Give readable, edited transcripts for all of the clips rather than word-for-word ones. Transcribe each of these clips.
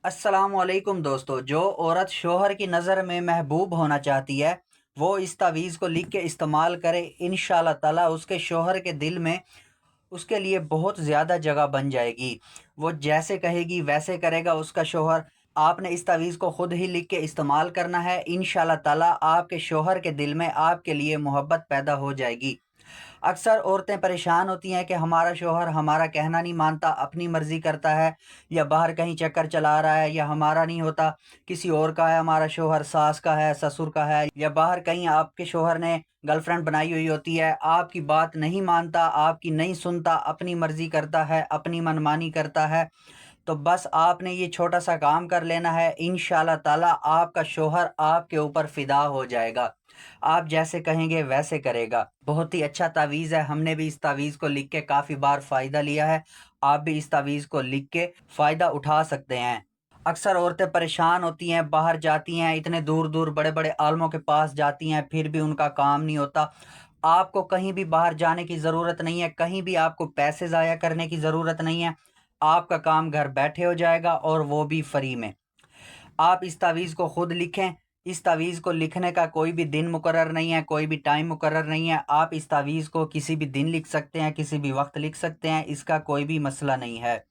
अस्सलामुअलैकुम दोस्तों। जो औरत शोहर की नज़र में महबूब होना चाहती है वो इस तावीज़ को लिख के इस्तेमाल करे, इंशाल्लाह ताला उसके शोहर के दिल में उसके लिए बहुत ज़्यादा जगह बन जाएगी। वो जैसे कहेगी वैसे करेगा उसका शोहर। आपने इस तावीज़ को ख़ुद ही लिख के इस्तेमाल करना है, इंशाल्लाह ताला आपके शोहर के दिल में आपके लिए मोहब्बत पैदा हो जाएगी। अक्सर औरतें परेशान होती हैं कि हमारा शौहर हमारा कहना नहीं मानता, अपनी मर्ज़ी करता है, या बाहर कहीं चक्कर चला रहा है, या हमारा नहीं होता किसी और का है हमारा शौहर, सास का है, ससुर का है, या बाहर कहीं आपके शौहर ने गर्लफ्रेंड बनाई हुई होती है, आपकी बात नहीं मानता, आपकी नहीं सुनता, अपनी मर्ज़ी करता है, अपनी मनमानी करता है। तो बस आपने ये छोटा सा काम कर लेना है, इंशाल्लाह ताला आपका शौहर आपके ऊपर फ़िदा हो जाएगा। आप जैसे कहेंगे वैसे करेगा। बहुत ही अच्छा तावीज़ है, हमने भी इस तावीज़ को लिख के काफ़ी बार फ़ायदा लिया है। आप भी इस तावीज़ को लिख के फ़ायदा उठा सकते हैं। अक्सर औरतें परेशान होती हैं, बाहर जाती हैं, इतने दूर-दूर बड़े-बड़े आलिमों के पास जाती हैं, फिर भी उनका काम नहीं होता। आपको कहीं भी बाहर जाने की ज़रूरत नहीं है, कहीं भी आपको पैसे ज़ाया करने की ज़रूरत नहीं है। आपका काम घर बैठे हो जाएगा और वो भी फ्री में। आप इस तावीज़ को खुद लिखें। इस तावीज़ को लिखने का कोई भी दिन मुकर्रर नहीं है, कोई भी टाइम मुकर्रर नहीं है। आप इस तावीज़ को किसी भी दिन लिख सकते हैं, किसी भी वक्त लिख सकते हैं, इसका कोई भी मसला नहीं है।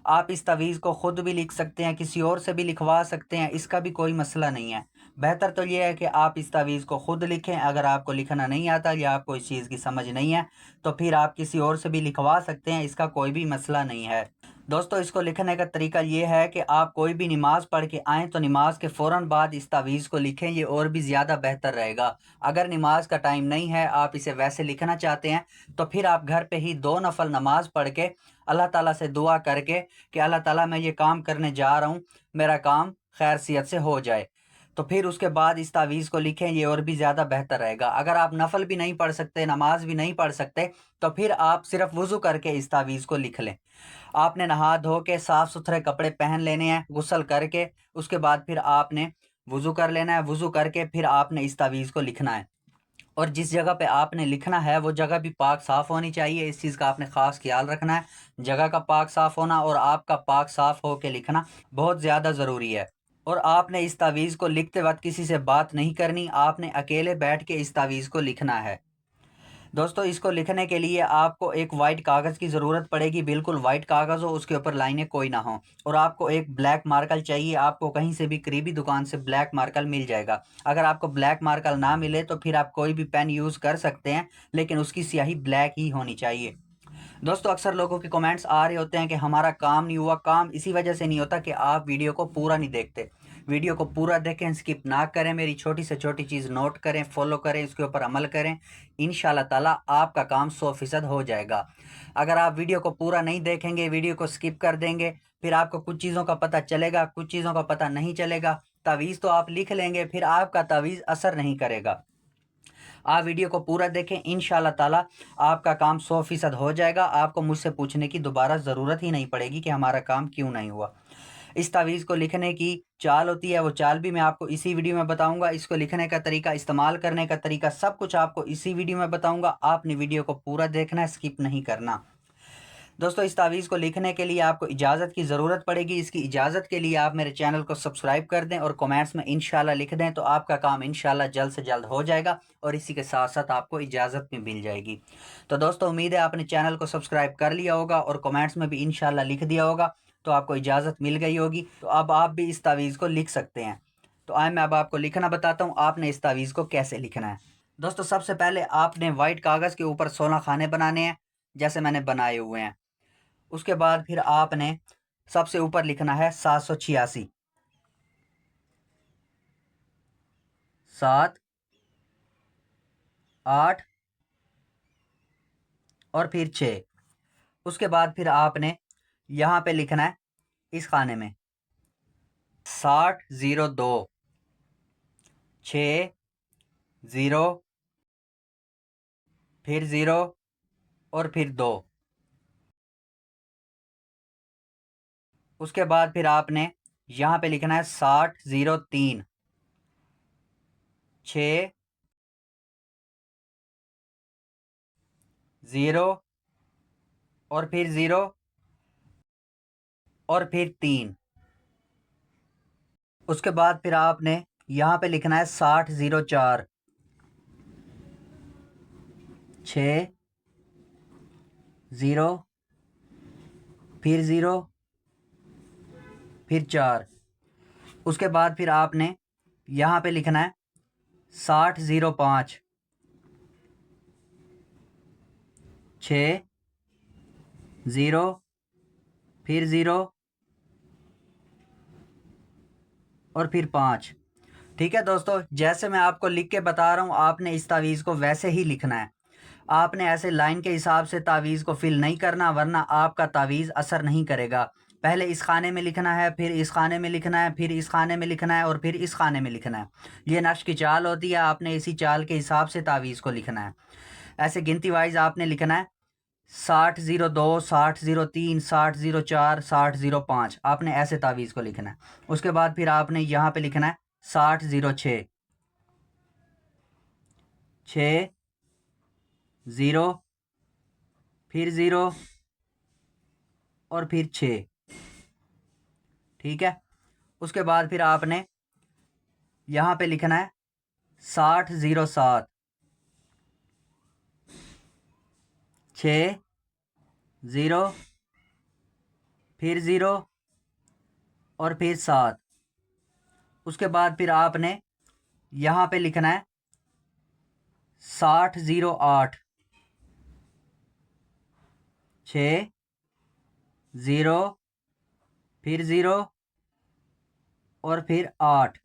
आप इस तावीज़ को खुद भी लिख सकते हैं, किसी और से भी लिखवा सकते हैं, इसका भी कोई मसला नहीं है। बेहतर तो ये है कि आप इस तावीज़ को खुद लिखें। अगर आपको लिखना नहीं आता या आपको इस चीज़ की समझ नहीं है तो फिर आप किसी और से भी लिखवा सकते हैं, इसका कोई भी मसला नहीं है। दोस्तों, इसको लिखने का तरीका ये है कि आप कोई भी नमाज़ पढ़ के आएँ तो नमाज के फ़ौरन बाद इस तावीज़ को लिखें, ये और भी ज़्यादा बेहतर रहेगा। अगर नमाज का टाइम नहीं है, आप इसे वैसे लिखना चाहते हैं, तो फिर आप घर पे ही 2 नफ़ल नमाज पढ़ के अल्लाह ताला से दुआ करके कि अल्लाह ताला मैं ये काम करने जा रहा हूँ, मेरा काम खैरियत से हो जाए। तो फिर उसके बाद इस तावीज़ को लिखें, ये और भी ज़्यादा बेहतर रहेगा। अगर आप नफ़ल भी नहीं पढ़ सकते, नमाज भी नहीं पढ़ सकते, तो फिर आप सिर्फ़ वज़ू करके इस तावीज़ को लिख लें। आपने नहा धो के साफ़ सुथरे कपड़े पहन लेने हैं, गुस्ल करके, उसके बाद फिर आपने वज़ू कर लेना है। वज़ू करके फिर आपने इस तावीज़ को लिखना है, और जिस जगह पे आपने लिखना है वो जगह भी पाक साफ़ होनी चाहिए। इस चीज़ का आपने ख़ास ख्याल रखना है, जगह का पाक साफ़ होना और आपका पाक साफ़ हो के लिखना बहुत ज़्यादा ज़रूरी है। और आपने इस तावीज़ को लिखते वक्त किसी से बात नहीं करनी, आपने अकेले बैठ के इस तावीज़ को लिखना है। दोस्तों, इसको लिखने के लिए आपको एक वाइट कागज़ की ज़रूरत पड़ेगी, बिल्कुल वाइट कागज़ हो, उसके ऊपर लाइनें कोई ना हो, और आपको एक ब्लैक मार्कर चाहिए। आपको कहीं से भी करीबी दुकान से ब्लैक मार्कर मिल जाएगा। अगर आपको ब्लैक मार्कर ना मिले तो फिर आप कोई भी पेन यूज़ कर सकते हैं, लेकिन उसकी स्याही ब्लैक ही होनी चाहिए। दोस्तों, अक्सर लोगों के कमेंट्स आ रहे होते हैं कि हमारा काम नहीं हुआ। काम इसी वजह से नहीं होता कि आप वीडियो को पूरा नहीं देखते। वीडियो को पूरा देखें, स्किप ना करें, मेरी छोटी से छोटी चीज़ नोट करें, फॉलो करें, इसके ऊपर अमल करें। इंशाल्लाह ताला आपका काम 100% हो जाएगा। अगर आप वीडियो को पूरा नहीं देखेंगे, वीडियो को स्किप कर देंगे, फिर आपको कुछ चीज़ों का पता चलेगा, कुछ चीज़ों का पता नहीं चलेगा। तावीज़ तो आप लिख लेंगे, फिर आपका तावीज़ असर नहीं करेगा। आप वीडियो को पूरा देखें, इंशाल्लाह ताला आपका काम 100% हो जाएगा। आपको मुझसे पूछने की दोबारा ज़रूरत ही नहीं पड़ेगी कि हमारा काम क्यों नहीं हुआ। इस तावीज़ को लिखने की चाल होती है, वो चाल भी मैं आपको इसी वीडियो में बताऊंगा। इसको लिखने का तरीका, इस्तेमाल करने का तरीका, सब कुछ आपको इसी वीडियो में बताऊंगा। आपने वीडियो को पूरा देखना है, स्किप नहीं करना। दोस्तों, इस तावीज़ को लिखने के लिए आपको इजाज़त की ज़रूरत पड़ेगी। इसकी इजाज़त के लिए आप मेरे चैनल को सब्सक्राइब कर दें और कमेंट्स में इंशाल्लाह लिख दें, तो आपका काम इंशाल्लाह जल्द से जल्द हो जाएगा, और इसी के साथ साथ आपको इजाज़त भी मिल जाएगी। तो दोस्तों, उम्मीद है आपने चैनल को सब्सक्राइब कर लिया होगा और कमेंट्स में भी इंशाल्लाह लिख दिया होगा, तो आपको इजाज़त मिल गई होगी। तो अब आप भी इस तावीज़ को लिख सकते हैं। तो आए मैं अब आपको लिखना बताता हूँ, आपने इस तावीज़ को कैसे लिखना है। दोस्तों, सबसे पहले आपने वाइट कागज़ के ऊपर 16 खाने बनाने हैं, जैसे मैंने बनाए हुए हैं। उसके बाद फिर आपने सबसे ऊपर लिखना है 786, 7, 8 और फिर 6। उसके बाद फिर आपने यहाँ पे लिखना है इस खाने में 6002, 6 0, फिर 0 और फिर 2। उसके बाद फिर आपने यहाँ पे लिखना है 6003, 6 0 और फिर 0 और फिर 3। उसके बाद फिर आपने यहाँ पे लिखना है 6004, 6 0, फिर 0, फिर 4। उसके बाद फिर आपने यहाँ पे लिखना है 6005, 6 0, फिर 0 और फिर 5। ठीक है दोस्तों, जैसे मैं आपको लिख के बता रहा हूँ आपने इस तावीज़ को वैसे ही लिखना है। आपने ऐसे लाइन के हिसाब से तावीज़ को फिल नहीं करना, वरना आपका तावीज़ असर नहीं करेगा। पहले इस खाने में लिखना है, फिर इस खाने में लिखना है, फिर इस खाने में लिखना है और फिर इस खाने में लिखना है। ये नक्श की चाल होती है, आपने इसी चाल के हिसाब से तावीज़ को लिखना है। ऐसे गिनती वाइज आपने लिखना है 6002, 6003, 6004, 6005। आपने ऐसे तावीज़ को लिखना है। उसके बाद फिर आपने यहाँ पे लिखना है 6006, 6 0, फिर 0 और फिर 6। ठीक है। उसके बाद फिर आपने यहाँ पे लिखना है 6007, 6 0, फिर 0 और फिर 7। उसके बाद फिर आपने यहाँ पे लिखना है 6008, 6 0, फिर 0 और फिर 8।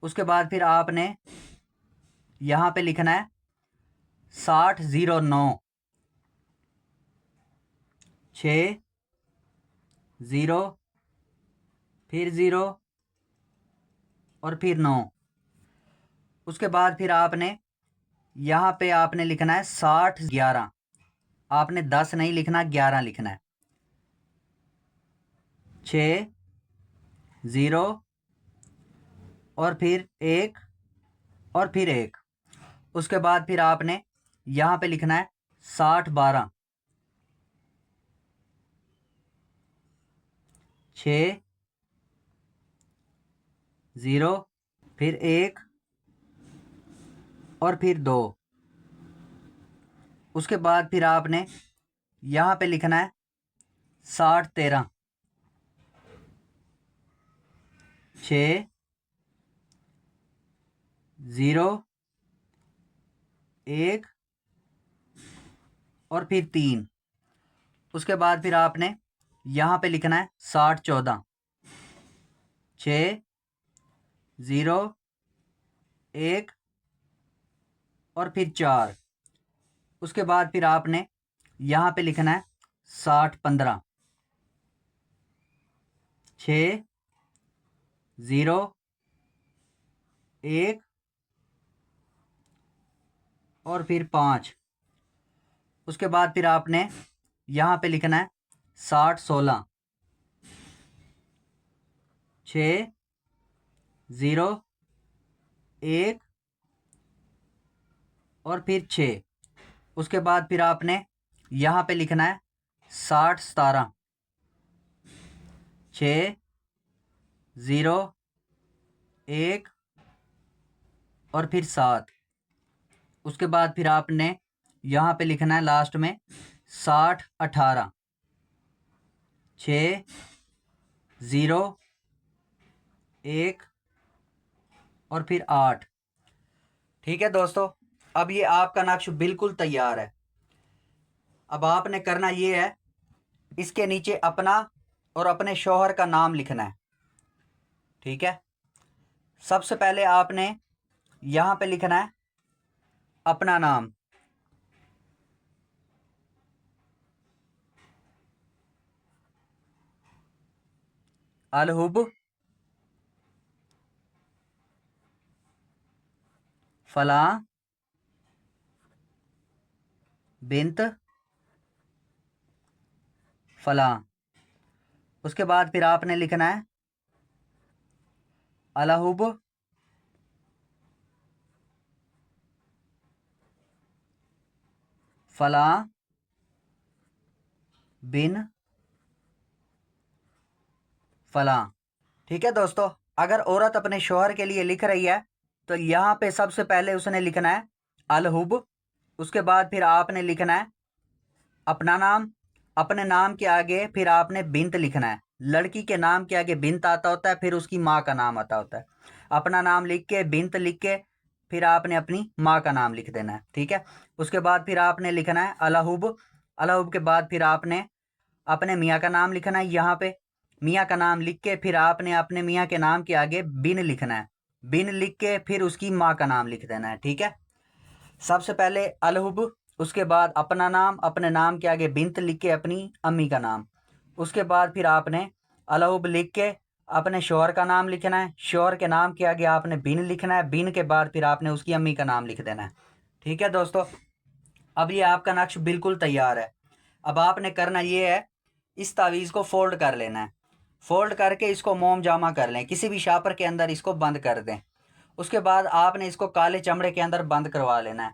उसके बाद फिर आपने यहाँ पे लिखना है 6009, 6 0, फिर 0 और फिर 9। उसके बाद फिर आपने यहाँ पे आपने लिखना है 6011। आपने 10 नहीं लिखना, 11 लिखना है। 6 0 और फिर 1 और फिर 1। उसके बाद फिर आपने यहाँ पे लिखना है 6012, 6 0, फिर 1 और फिर 2। उसके बाद फिर आपने यहाँ पे लिखना है 6013, 6 0, 1 और फिर 3। उसके बाद फिर आपने यहाँ पे लिखना है 6014, 6 0, 1 और फिर 4। उसके बाद फिर आपने यहाँ पे लिखना है 6015, 6 0, 1 और फिर 5। उसके बाद फिर आपने यहाँ पे लिखना है 6016, 6 0, 1 और फिर 6। उसके बाद फिर आपने यहाँ पे लिखना है 6017, 6 0, 1 और फिर 7। उसके बाद फिर आपने यहाँ पे लिखना है लास्ट में 6018, 6 0, 1 और फिर 8। ठीक है दोस्तों, अब ये आपका नक्श बिल्कुल तैयार है। अब आपने करना ये है, इसके नीचे अपना और अपने शौहर का नाम लिखना है। ठीक है। सबसे पहले आपने यहाँ पे लिखना है अपना नाम, अलहुब फलां बिन्त फलां। उसके बाद फिर आपने लिखना है अलहुब फलां बिन फलां। ठीक है दोस्तों, अगर औरत अपने शौहर के लिए लिख रही है तो यहाँ पे सबसे पहले उसने लिखना है अलहुब। उसके बाद फिर आपने लिखना है अपना नाम। अपने नाम के आगे फिर आपने बिंत लिखना है। लड़की के नाम के आगे बिंत आता होता है, फिर उसकी माँ का नाम आता होता है। अपना नाम लिख के बिंत लिख के फिर आपने अपनी माँ का नाम लिख देना है। ठीक है। उसके बाद फिर आपने लिखना है अलहुब। अलहुब के बाद फिर आपने अपने मियाँ का नाम लिखना है। यहाँ पे मियाँ का नाम लिख के फिर आपने अपने मियाँ के नाम के आगे बिन लिखना है। बिन लिख के फिर उसकी माँ का नाम लिख देना है। ठीक है। सबसे पहले अलहुब, उसके बाद अपना नाम, अपने नाम के आगे बिनत लिख के अपनी अम्मी का नाम। उसके बाद फिर आपने अलहुब लिख के अपने शौहर का नाम लिखना है। शौहर के नाम के आगे आपने बिन लिखना है। बिन के बाद फिर आपने उसकी अम्मी का नाम लिख देना है। ठीक है दोस्तों, अब ये आपका नक्श बिल्कुल तैयार है। अब आपने करना ये है, इस तावीज़ को फोल्ड कर लेना है। फोल्ड करके इसको मोम जामा कर लें, किसी भी शापर के अंदर इसको बंद कर दें। उसके बाद आपने इसको काले चमड़े के अंदर बंद करवा लेना है।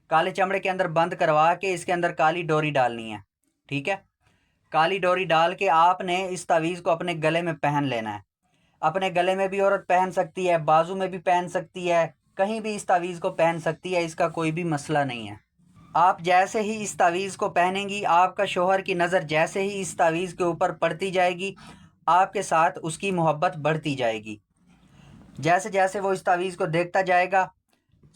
काले चमड़े के अंदर बंद करवा के इसके अंदर काली डोरी डालनी है। ठीक है। काली डोरी डाल के आपने इस तावीज़ को अपने गले में पहन लेना है। अपने गले में भी औरत पहन सकती है, बाजू में भी पहन सकती है, कहीं भी इस तावीज़ को पहन सकती है, इसका कोई भी मसला नहीं है। आप जैसे ही इस तावीज़ को पहनेंगी, आपका शौहर की नज़र जैसे ही इस तावीज़ के ऊपर पड़ती जाएगी, आपके साथ उसकी मोहब्बत बढ़ती जाएगी। जैसे जैसे वो इस तावीज़ को देखता जाएगा,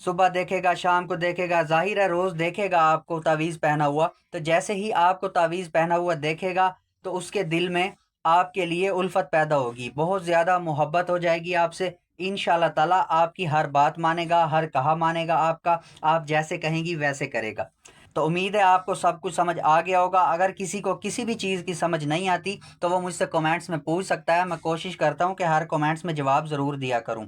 सुबह देखेगा, शाम को देखेगा, ज़ाहिर है रोज़ देखेगा आपको तावीज़ पहना हुआ, तो जैसे ही आपको तावीज़ पहना हुआ देखेगा तो उसके दिल में आपके लिए उल्फत पैदा होगी, बहुत ज़्यादा मोहब्बत हो जाएगी आपसे। इंशाल्लाह ताला आपकी हर बात मानेगा, हर कहा मानेगा आपका, आप जैसे कहेंगी वैसे करेगा। तो उम्मीद है आपको सब कुछ समझ आ गया होगा। अगर किसी को किसी भी चीज़ की समझ नहीं आती तो वो मुझसे कमेंट्स में पूछ सकता है। मैं कोशिश करता हूँ कि हर कमेंट्स में जवाब ज़रूर दिया करूँ।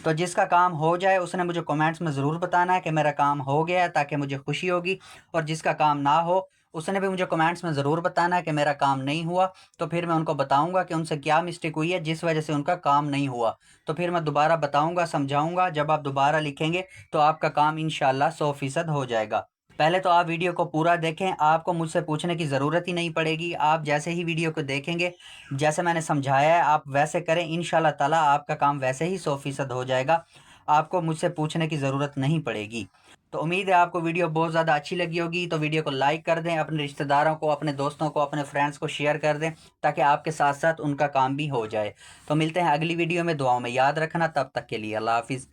तो जिसका काम हो जाए उसने मुझे कमेंट्स में ज़रूर बताना है कि मेरा काम हो गया है, ताकि मुझे खुशी होगी। और जिसका काम ना हो उसने भी मुझे कमेंट्स में ज़रूर बताना है कि मेरा काम नहीं हुआ। तो फिर मैं उनको बताऊंगा कि उनसे क्या मिस्टेक हुई है जिस वजह से उनका काम नहीं हुआ। तो फिर मैं दोबारा बताऊंगा, समझाऊंगा। जब आप दोबारा लिखेंगे तो आपका काम इंशाल्लाह 100% हो जाएगा। पहले तो आप वीडियो को पूरा देखें, आपको मुझसे पूछने की ज़रूरत ही नहीं पड़ेगी। आप जैसे ही वीडियो को देखेंगे, जैसे मैंने समझाया है आप वैसे करें, इंशाल्लाह ताला आपका काम वैसे ही 100% हो जाएगा। आपको मुझसे पूछने की ज़रूरत नहीं पड़ेगी। तो उम्मीद है आपको वीडियो बहुत ज़्यादा अच्छी लगी होगी। तो वीडियो को लाइक कर दें, अपने रिश्तेदारों को, अपने दोस्तों को, अपने फ्रेंड्स को शेयर कर दें, ताकि आपके साथ साथ उनका काम भी हो जाए। तो मिलते हैं अगली वीडियो में। दुआओं में याद रखना। तब तक के लिए अल्लाह हाफिज़।